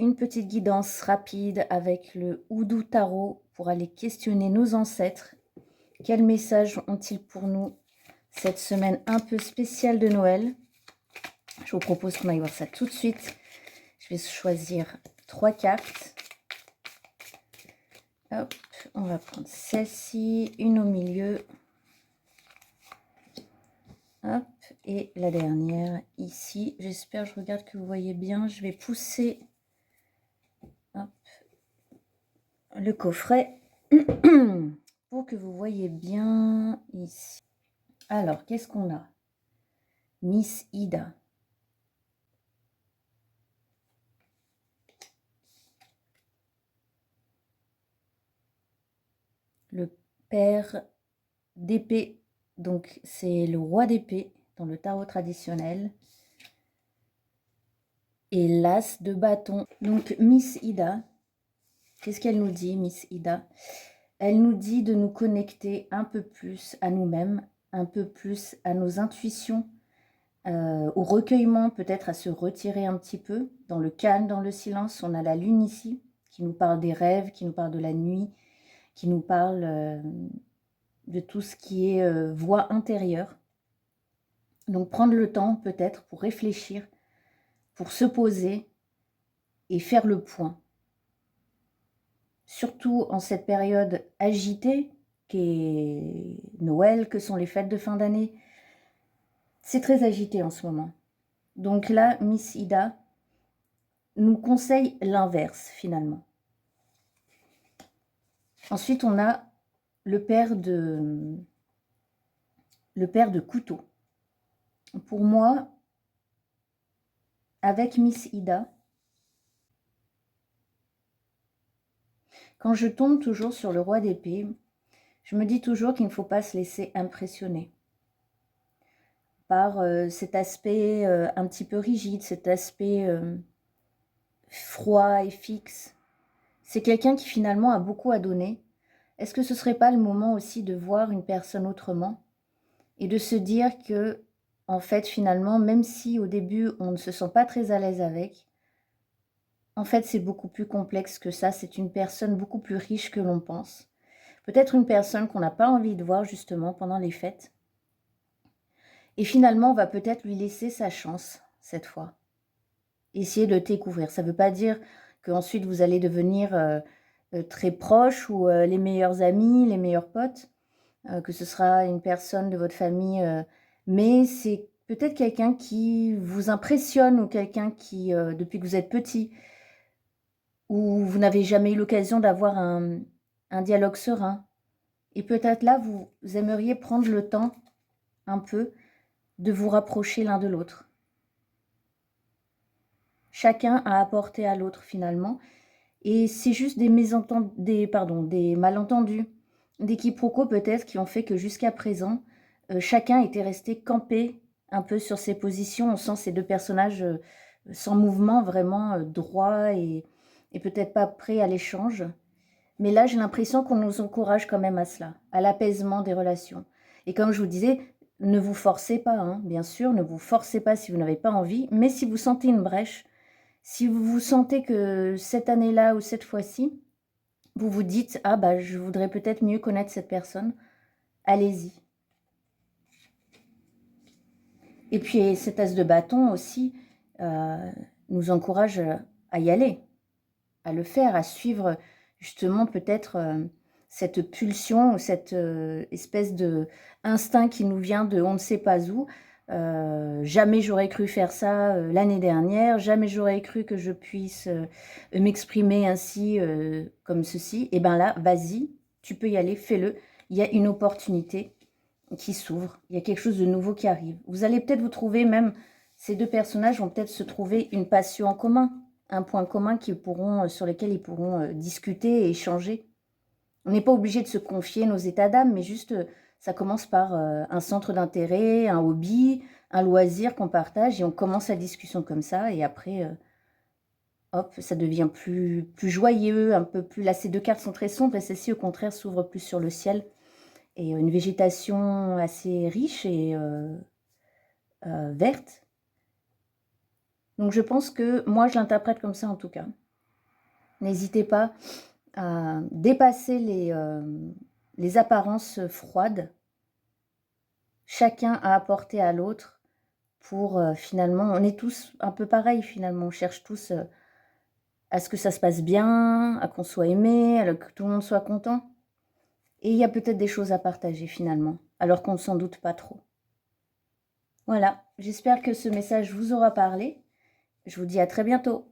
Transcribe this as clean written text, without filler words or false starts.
une petite guidance rapide avec le Houdou Tarot pour aller questionner nos ancêtres. Quels messages ont-ils pour nous cette semaine un peu spéciale de Noël? Je vous propose qu'on aille voir ça tout de suite. Je vais choisir 3 cartes. Hop, on va prendre celle-ci, une au milieu. Hop, et la dernière ici. J'espère, je regarde que vous voyez bien. Je vais pousser hop, le coffret pour que vous voyez bien ici. Alors, qu'est-ce qu'on a? Miss Ida. Le père d'épée, donc c'est le roi d'épée dans le tarot traditionnel. Et l'as de bâton. Donc Miss Ida, qu'est-ce qu'elle nous dit, Miss Ida? Elle nous dit de nous connecter un peu plus à nous-mêmes, un peu plus à nos intuitions, au recueillement, peut-être à se retirer un petit peu, dans le calme, dans le silence. On a la lune ici, qui nous parle des rêves, qui nous parle de la nuit, qui nous parle de tout ce qui est voix intérieure. Donc prendre le temps peut-être pour réfléchir, pour se poser et faire le point. Surtout en cette période agitée qu'est Noël, que sont les fêtes de fin d'année. C'est très agité en ce moment. Donc là, Miss Ida nous conseille l'inverse finalement. Ensuite, on a le père de couteau. Pour moi, avec Miss Ida, quand je tombe toujours sur le roi d'épée, je me dis toujours qu'il ne faut pas se laisser impressionner par cet aspect un petit peu rigide, cet aspect froid et fixe. C'est quelqu'un qui finalement a beaucoup à donner. Est-ce que ce ne serait pas le moment aussi de voir une personne autrement et de se dire que, en fait, finalement, même si au début on ne se sent pas très à l'aise avec, en fait c'est beaucoup plus complexe que ça, c'est une personne beaucoup plus riche que l'on pense. Peut-être une personne qu'on n'a pas envie de voir justement pendant les fêtes. Et finalement, on va peut-être lui laisser sa chance cette fois. Essayer de le découvrir. Ça ne veut pas dire qu'ensuite vous allez devenir très proches ou les meilleurs amis, les meilleurs potes, que ce sera une personne de votre famille, mais c'est peut-être quelqu'un qui vous impressionne ou quelqu'un qui, depuis que vous êtes petit, ou vous n'avez jamais eu l'occasion d'avoir un dialogue serein. Et peut-être là, vous aimeriez prendre le temps un peu de vous rapprocher l'un de l'autre. Chacun a apporté à l'autre finalement. Et c'est juste des malentendus, des quiproquos peut-être qui ont fait que jusqu'à présent, chacun était resté campé un peu sur ses positions. On sent ces deux personnages sans mouvement, vraiment droits et peut-être pas prêts à l'échange. Mais là, j'ai l'impression qu'on nous encourage quand même à cela, à l'apaisement des relations. Et comme je vous disais, ne vous forcez pas, hein, bien sûr, ne vous forcez pas si vous n'avez pas envie, mais si vous sentez une brèche, si vous sentez que cette année-là ou cette fois-ci, vous vous dites « Ah bah je voudrais peut-être mieux connaître cette personne », allez-y. Et puis cet as de bâton aussi nous encourage à y aller, à le faire, à suivre justement peut-être cette pulsion ou cette espèce d'instinct qui nous vient de on ne sait pas où. Jamais j'aurais cru faire ça l'année dernière, jamais j'aurais cru que je puisse m'exprimer ainsi comme ceci. Et bien là, vas-y, tu peux y aller, fais-le. Il y a une opportunité qui s'ouvre, il y a quelque chose de nouveau qui arrive. Vous allez peut-être vous trouver, même ces deux personnages vont peut-être se trouver une passion en commun, un point commun sur lequel ils pourront discuter et échanger. On n'est pas obligé de se confier nos états d'âme, mais juste, ça commence par un centre d'intérêt, un hobby, un loisir qu'on partage, et on commence la discussion comme ça, et après, hop, ça devient plus joyeux, un peu plus... Là, ces deux cartes sont très sombres, et celle-ci, au contraire, s'ouvre plus sur le ciel, et une végétation assez riche et verte. Donc, je pense que, moi, je l'interprète comme ça, en tout cas. N'hésitez pas à dépasser les apparences froides. Chacun a apporté à l'autre pour finalement, on est tous un peu pareils finalement, on cherche tous à ce que ça se passe bien, à qu'on soit aimé, à que tout le monde soit content. Et il y a peut-être des choses à partager finalement, alors qu'on ne s'en doute pas trop. Voilà, j'espère que ce message vous aura parlé. Je vous dis à très bientôt.